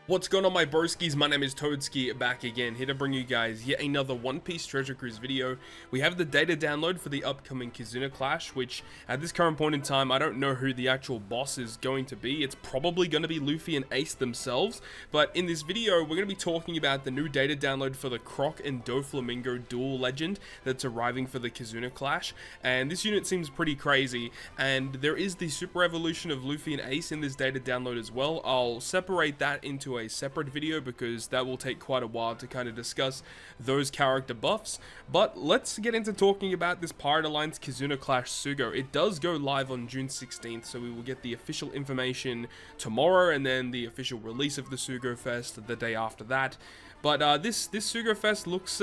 What's going on, my broskiis? My name is Toadskii, back again, here to bring you guys yet another One Piece Treasure Cruise video. We have the data download for the upcoming Kizuna Clash, which at this current point in time, I don't know who the actual boss is going to be. It's probably going to be Luffy and Ace themselves, but in this video, we're going to be talking about the new data download for the Croc and Doflamingo dual legend that's arriving for the Kizuna Clash, and this unit seems pretty crazy, and there is the super evolution of Luffy and Ace in this data download as well. I'll separate that into a separate video because that will take quite a while to kind of discuss those character buffs. But let's get into talking about this Pirate Alliance Kizuna Clash Sugo. It does go live on June 16th, so we will get the official information tomorrow and then the official release of the Sugo-Fest the day after that. But this Sugo-Fest looks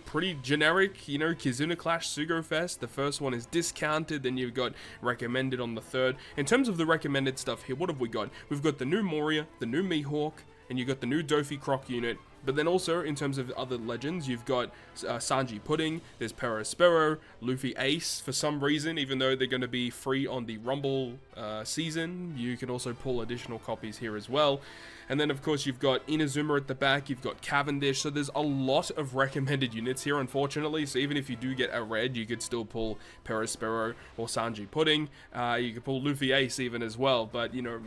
pretty generic, you know, Kizuna Clash Sugo-Fest. The first one is discounted, then you've got recommended on the third. In terms of the recommended stuff here, what have we got? We've got the new Moria, the new Mihawk, and you've got the new Dofi Croc unit. But then also, in terms of other legends, you've got Sanji Pudding, there's Perospero, Luffy Ace, for some reason, even though they're going to be free on the Rumble season, you can also pull additional copies here as well. And then, of course, you've got Inazuma at the back, you've got Cavendish, so there's a lot of recommended units here, unfortunately. So even if you do get a red, you could still pull Perospero or Sanji Pudding. You could pull Luffy Ace even as well, but, you know,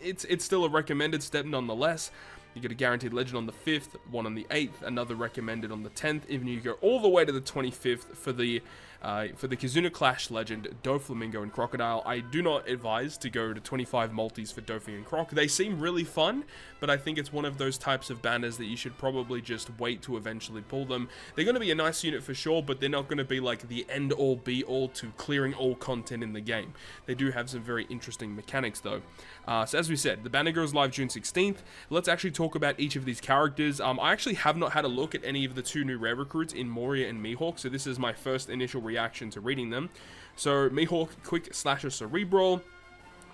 it's still a recommended step nonetheless. You get a guaranteed legend on the 5th, one on the 8th, another recommended on the 10th, even you go all the way to the 25th for the Kizuna Clash legend, Doflamingo and Crocodile. I do not advise to go to 25 multis for Dofi and Croc. They seem really fun, but I think it's one of those types of banners that you should probably just wait to eventually pull them. They're going to be a nice unit for sure, but they're not going to be like the end-all be-all to clearing all content in the game. They do have some very interesting mechanics though. So as we said, the banner goes live June 16th. Let's actually talk about each of these characters. I actually have not had a look at any of the two new rare recruits in Moria and Mihawk, so this is my first initial reaction to reading them. So Mihawk, quick slasher cerebral.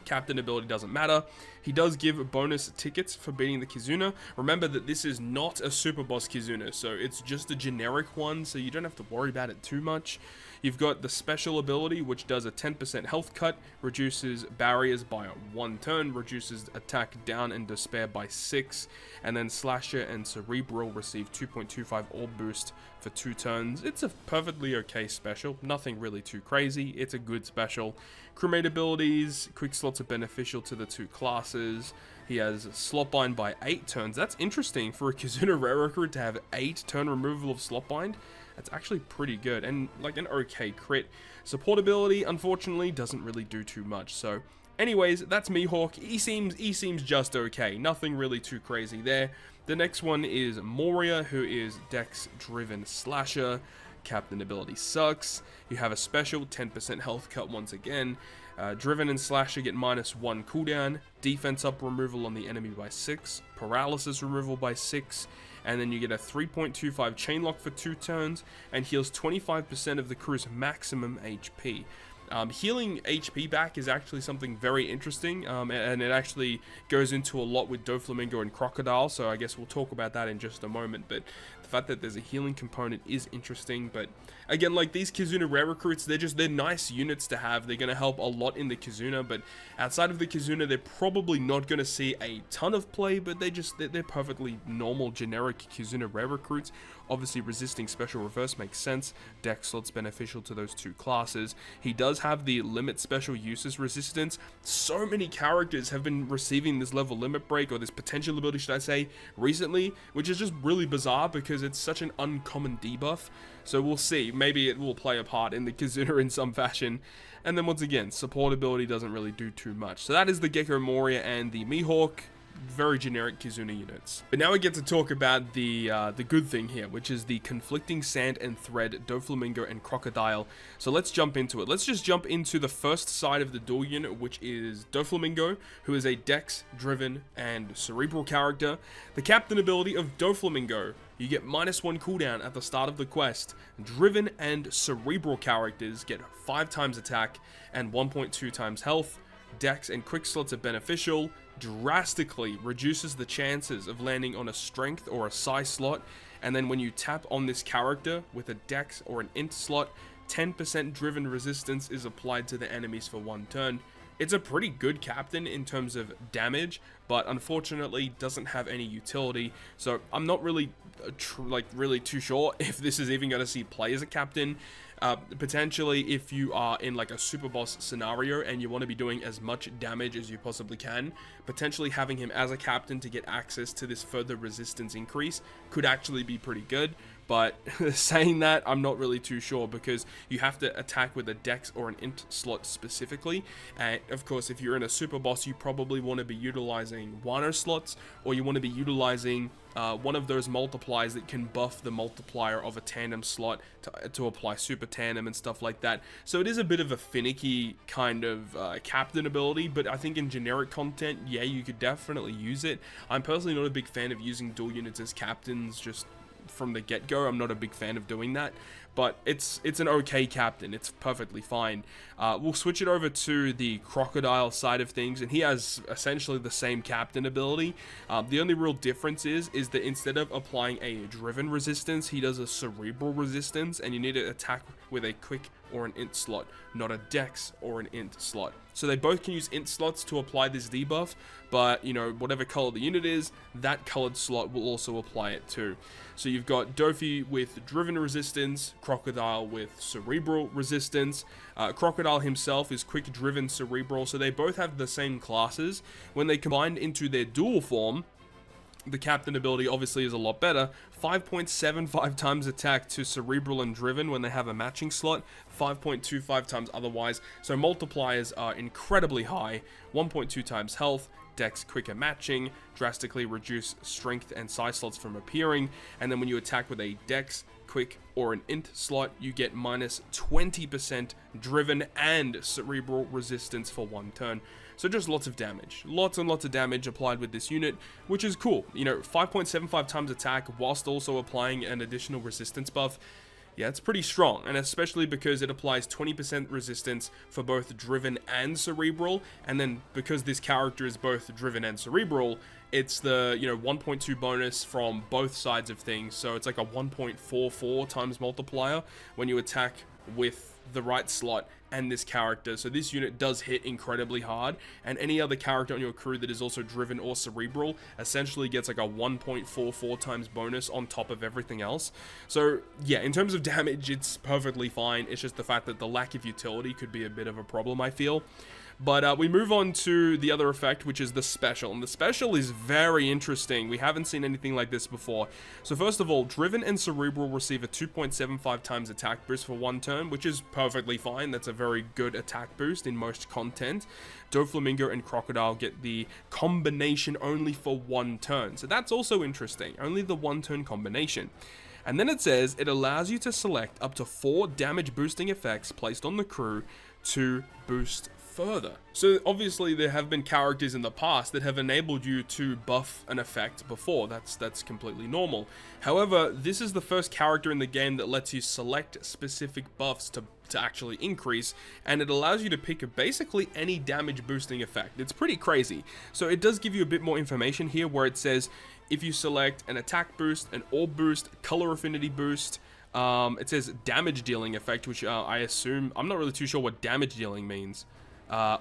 Captain ability doesn't matter. He does give bonus tickets for beating the Kizuna. Remember that this is not a super boss Kizuna, so it's just a generic one, so you don't have to worry about it too much. You've got the special ability, which does a 10% health cut, reduces barriers by 1 turn, reduces attack down and despair by 6, and then Slasher and Cerebral receive 2.25 orb boost for 2 turns. It's a perfectly okay special, nothing really too crazy, it's a good special. Crewmate abilities, quick slots are beneficial to the two classes. He has Slotbind by 8 turns. That's interesting for a Kizuna rare recruit to have 8 turn removal of Slotbind. That's actually pretty good and like an okay crit. Support ability, unfortunately, doesn't really do too much. So anyways, that's Mihawk. He seems just okay. Nothing really too crazy there. The next one is Moria, who is Dex driven slasher. Captain ability sucks. You have a special 10% health cut once again. Driven and Slasher get -1 cooldown, defense up removal on the enemy by 6, paralysis removal by 6, and then you get a 3.25 chain lock for 2 turns, and heals 25% of the crew's maximum HP. Healing HP back is actually something very interesting, and it actually goes into a lot with Doflamingo and Crocodile, so I guess we'll talk about that in just a moment. But the fact that there's a healing component is interesting. But again, like these Kizuna rare recruits, they're nice units to have. They're going to help a lot in the Kizuna, but outside of the Kizuna, they're probably not going to see a ton of play, but they're perfectly normal generic Kizuna rare recruits. Obviously resisting special reverse makes sense. Dex slots beneficial to those two classes. He does have the limit special uses resistance. So many characters have been receiving this level limit break, or this potential ability should I say, recently, which is just really bizarre because it's such an uncommon debuff. So we'll see, maybe it will play a part in the Kizuna in some fashion. And then once again, support ability doesn't really do too much. So that is the Gecko Moria and the Mihawk. Very generic Kizuna units. But now we get to talk about the good thing here, which is the conflicting Sand and Thread, Doflamingo and Crocodile. So let's jump into it. Let's just jump into the first side of the dual unit, which is Doflamingo, who is a Dex-driven and cerebral character. The captain ability of Doflamingo, you get -1 cooldown at the start of the quest. Driven and cerebral characters get 5 times attack and 1.2 times health. Dex and quick slots are beneficial, drastically reduces the chances of landing on a strength or a psi slot, and then when you tap on this character with a Dex or an int slot, 10% driven resistance is applied to the enemies for 1 turn. It's a pretty good captain in terms of damage, but unfortunately doesn't have any utility. So I'm not really really too sure if this is even going to see play as a captain. Potentially, if you are in like a super boss scenario and you want to be doing as much damage as you possibly can, potentially having him as a captain to get access to this further resistance increase could actually be pretty good. But saying that, I'm not really too sure, because you have to attack with a dex or an int slot specifically. And of course, if you're in a super boss, you probably want to be utilizing Wano slots, or you want to be utilizing one of those multipliers that can buff the multiplier of a tandem slot to apply super tandem and stuff like that. So it is a bit of a finicky kind of captain ability, but I think in generic content, yeah, you could definitely use it. I'm personally not a big fan of using dual units as captains just from the get-go. I'm not a big fan of doing that, but it's an okay captain. It's perfectly fine. We'll switch it over to the Crocodile side of things, and he has essentially the same captain ability. The only real difference is that instead of applying a driven resistance, he does a cerebral resistance, and you need to attack with a quick or an int slot, not a dex or an int slot. So they both can use int slots to apply this debuff, but you know, whatever color the unit is, that colored slot will also apply it too. So you've got Dofi with driven resistance, Crocodile with cerebral resistance. Crocodile himself is quick, driven, cerebral, so they both have the same classes. When they combine into their dual form, the captain ability obviously is a lot better. 5.75 times attack to cerebral and driven when they have a matching slot, 5.25 times otherwise. So multipliers are incredibly high. 1.2 times health, dex quicker matching, drastically reduce strength and size slots from appearing, and then when you attack with a dex, quick, or an int slot, you get minus 20% driven and cerebral resistance for 1 turn. So just lots of damage. Lots and lots of damage applied with this unit, which is cool. You know, 5.75 times attack whilst also applying an additional resistance buff. Yeah, it's pretty strong, and especially because it applies 20% resistance for both driven and cerebral, and then because this character is both driven and cerebral, it's the, you know, 1.2 bonus from both sides of things. So it's like a 1.44 times multiplier when you attack with the right slot and this character. So this unit does hit incredibly hard, and any other character on your crew that is also driven or cerebral essentially gets like a 1.44 times bonus on top of everything else. So yeah, in terms of damage, it's perfectly fine. It's just the fact that the lack of utility could be a bit of a problem, I feel. But we move on to the other effect, which is the special. And the special is very interesting. We haven't seen anything like this before. So first of all, driven and cerebral receive a 2.75 times attack boost for 1 turn, which is perfectly fine. That's a very good attack boost in most content. Doflamingo and Crocodile get the combination only for 1 turn. So that's also interesting. Only the 1 turn combination. And then it says it allows you to select up to 4 damage boosting effects placed on the crew to boost further. So obviously there have been characters in the past that have enabled you to buff an effect before. That's completely normal. However, this is the first character in the game that lets you select specific buffs to actually increase, and it allows you to pick basically any damage boosting effect. It's pretty crazy. So it does give you a bit more information here where it says if you select an attack boost, an orb boost, color affinity boost, it says damage dealing effect, which I assume, I'm not really too sure what damage dealing means.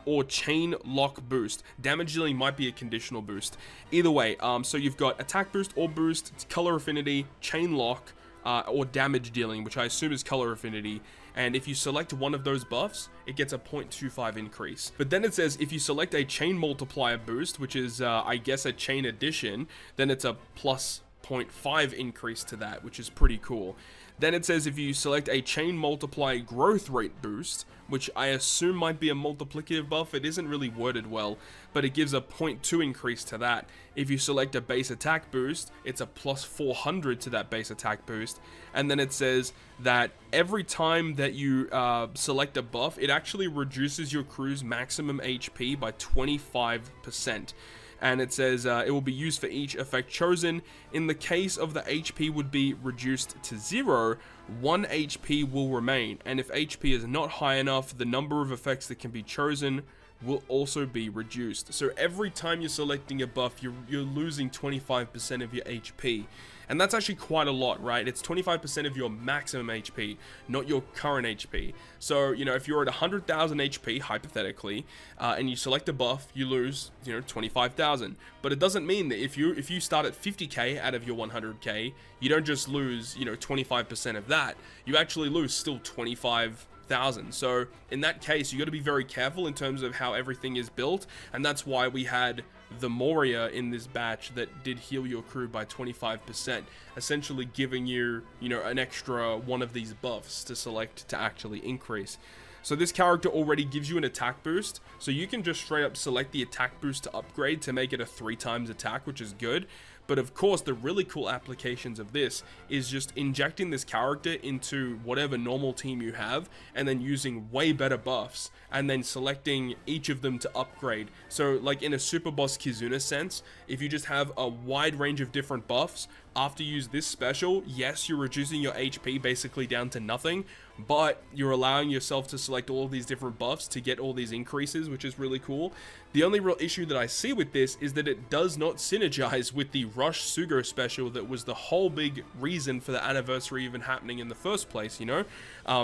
Or chain lock boost. Damage dealing might be a conditional boost. Either way, so you've got attack boost, orb boost, color affinity, chain lock, or damage dealing, which I assume is color affinity. And if you select one of those buffs, it gets a 0.25 increase. But then it says if you select a chain multiplier boost, which is, I guess, a chain addition, then it's a plus 0.5 increase to that, which is pretty cool. Then it says if you select a chain multiply growth rate boost, which I assume might be a multiplicative buff. It isn't really worded well, but it gives a 0.2 increase to that. If you select a base attack boost, it's a plus 400 to that base attack boost. And then it says that every time that you select a buff, it actually reduces your crew's maximum HP by 25%. And it says it will be used for each effect chosen. In the case of the HP would be reduced to 0, 1 HP will remain. And if HP is not high enough, the number of effects that can be chosen will also be reduced. So every time you're selecting a buff, you're losing 25% of your HP. And that's actually quite a lot, right? It's 25% of your maximum HP, not your current HP. So, you know, if you're at 100,000 HP, hypothetically, and you select a buff, you lose, you know, 25,000. But it doesn't mean that if you start at 50k out of your 100k, you don't just lose, you know, 25% of that. You actually lose still 25,000. So in that case, you got to be very careful in terms of how everything is built, and that's why we had the Moria in this batch that did heal your crew by 25%, essentially giving you, you know, an extra one of these buffs to select to actually increase. So this character already gives you an attack boost, so you can just straight up select the attack boost to upgrade to make it a 3 times attack, which is good. But of course, the really cool applications of this is just injecting this character into whatever normal team you have, and then using way better buffs, and then selecting each of them to upgrade. So like in a Super Boss Kizuna sense, if you just have a wide range of different buffs, after you use this special, yes, you're reducing your HP basically down to nothing, but you're allowing yourself to select all of these different buffs to get all these increases, which is really cool. The only real issue that I see with this is that it does not synergize with the Rush Sugo special that was the whole big reason for the anniversary even happening in the first place, you know?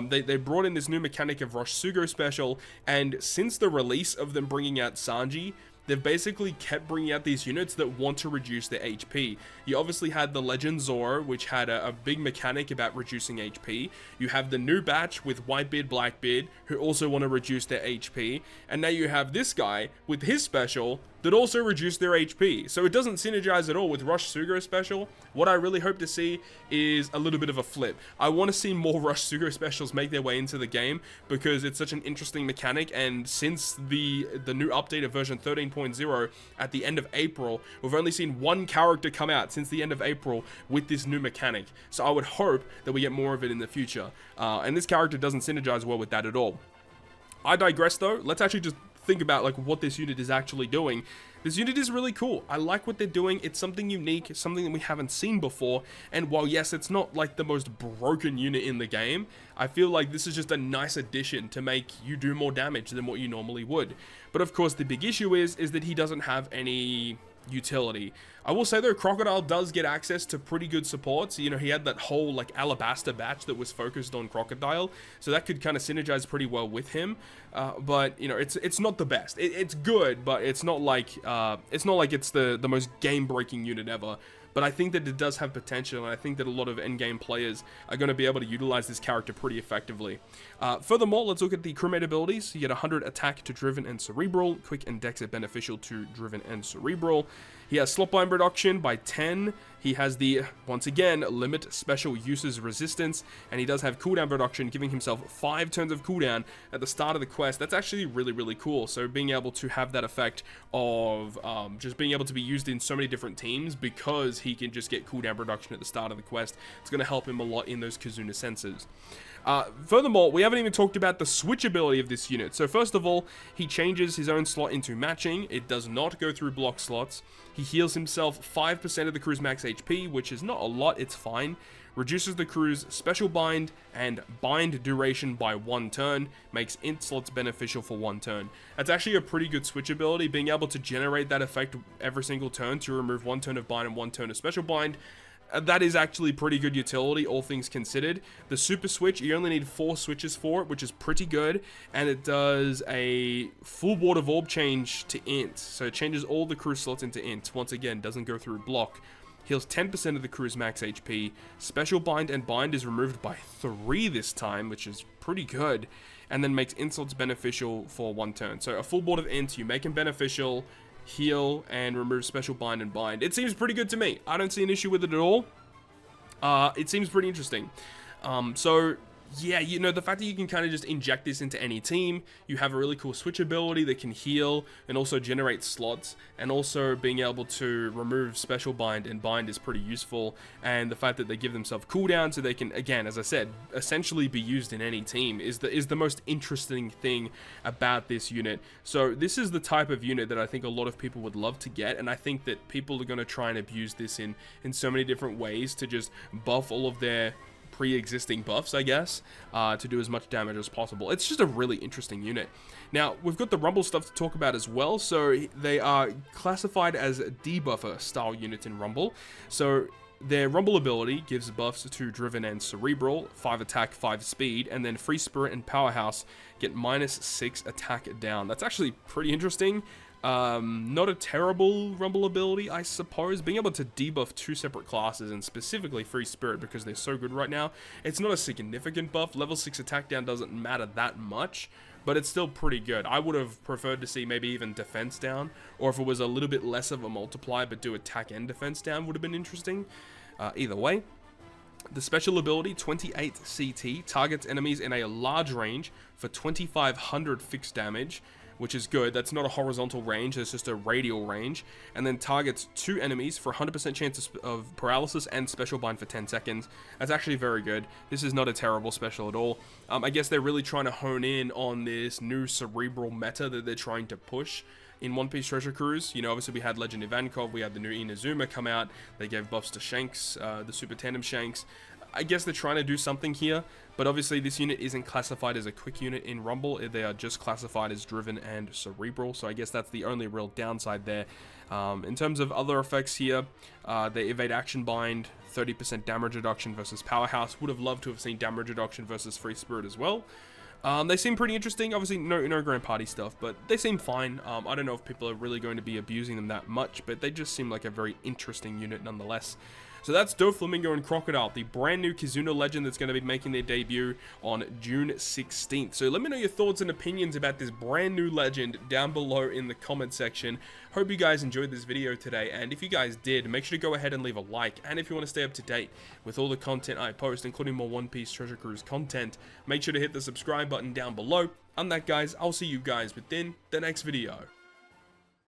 They brought in this new mechanic of Rush Sugo special, and since the release of them bringing out Sanji, they've basically kept bringing out these units that want to reduce their HP. You obviously had the Legend Zoro, which had a big mechanic about reducing HP. You have the new batch with Whitebeard, Blackbeard, who also want to reduce their HP. And now you have this guy with his special that also reduced their HP. So it doesn't synergize at all with Rush Sugo special. What I really hope to see is a little bit of a flip. I want to see more Rush Sugo specials make their way into the game because it's such an interesting mechanic, and since the new update of version 13.0 at the end of April, we've only seen one character come out since the end of April with this new mechanic. So I would hope that we get more of it in the future. And this character doesn't synergize well with that at all. I digress though. Let's actually just think about like what this unit is actually doing. This unit is really cool. I like what they're doing. It's something unique, it's something that we haven't seen before. And while yes, it's not like the most broken unit in the game, I feel like this is just a nice addition to make you do more damage than what you normally would. But of course, the big issue is that he doesn't have any utility. I will say though, Crocodile does get access to pretty good supports. You know, he had that whole like Alabaster batch that was focused on Crocodile, so that could kind of synergize pretty well with him. But you know, it's not the best. It's good, but it's not like it's the most game-breaking unit ever. But I think that it does have potential, and I think that a lot of endgame players are going to be able to utilize this character pretty effectively. Furthermore, let's look at the crewmate abilities. You get 100 attack to Driven and Cerebral, quick and dex are beneficial to Driven and Cerebral. He has slotbind reduction by 10. He has the, once again, limit special uses resistance, and he does have cooldown reduction, giving himself 5 turns of cooldown at the start of the quest. That's actually really, really cool. So being able to have that effect of just being able to be used in so many different teams because he can just get cooldown reduction at the start of the quest, it's going to help him a lot in those Kizuna senses. Furthermore, we haven't even talked about the switchability of this unit. So first of all, he changes his own slot into matching. It does not go through block slots. He heals himself 5% of the crew's max HP, which is not a lot, it's fine. Reduces the crew's special bind and bind duration by 1 turn, makes int slots beneficial for 1 turn. That's actually a pretty good switchability, being able to generate that effect every single turn to remove 1 turn of bind and 1 turn of special bind. That is actually pretty good utility, all things considered. The super switch, you only need 4 switches for it, which is pretty good, and it does a full board of orb change to int, so it changes all the crew slots into int. Once again, doesn't go through block. Heals 10% of the crew's max HP. Special bind and bind is removed by 3 this time, which is pretty good, and then makes int slots beneficial for 1 turn. So a full board of int, you make him beneficial, heal, and remove special bind and bind. It seems pretty good to me. I don't see an issue with it at all. It seems pretty interesting. So yeah, you know, the fact that you can kind of just inject this into any team, you have a really cool switch ability that can heal and also generate slots, and also being able to remove special bind and bind is pretty useful. And the fact that they give themselves cooldown so they can, again, as I said, essentially be used in any team is the most interesting thing about this unit. So this is the type of unit that I think a lot of people would love to get, and I think that people are going to try and abuse this in so many different ways to just buff all of their pre-existing buffs, I guess, to do as much damage as possible. It's just a really interesting unit. Now, we've got the Rumble stuff to talk about as well. So they are classified as debuffer style units in Rumble. So their Rumble ability gives buffs to Driven and Cerebral, 5 attack, 5 speed, and then Free Spirit and Powerhouse get -6 attack down. That's actually pretty interesting. Not a terrible Rumble ability, I suppose. Being able to debuff 2 separate classes, and specifically Free Spirit because they're so good right now, it's not a significant buff. Level 6 attack down doesn't matter that much, but it's still pretty good. I would have preferred to see maybe even defense down, or if it was a little bit less of a multiply but do attack and defense down would have been interesting. Either way. The special ability, 28 CT, targets enemies in a large range for 2500 fixed damage, which is good. That's not a horizontal range, it's just a radial range. And then targets 2 enemies for 100% chance of paralysis and special bind for 10 seconds. That's actually very good. This is not a terrible special at all. I guess they're really trying to hone in on this new cerebral meta that they're trying to push in One Piece Treasure Cruise. You know, obviously we had Legend Ivankov, we had the new Inazuma come out, they gave buffs to Shanks, the Super Tandem Shanks. I guess they're trying to do something here, but obviously this unit isn't classified as a quick unit in Rumble. They are just classified as Driven and Cerebral, so I guess that's the only real downside there. In terms of other effects here, they evade action bind, 30% damage reduction versus Powerhouse. Would have loved to have seen damage reduction versus Free Spirit as well. They seem pretty interesting. Obviously, no Grand Party stuff, but they seem fine. I don't know if people are really going to be abusing them that much, but they just seem like a very interesting unit nonetheless. So that's Doflamingo and Crocodile, the brand new Kizuna legend that's going to be making their debut on June 16th. So let me know your thoughts and opinions about this brand new legend down below in the comment section. Hope you guys enjoyed this video today, and if you guys did, make sure to go ahead and leave a like. And if you want to stay up to date with all the content I post, including more One Piece Treasure Cruise content, make sure to hit the subscribe button down below. On that, guys, I'll see you guys within the next video.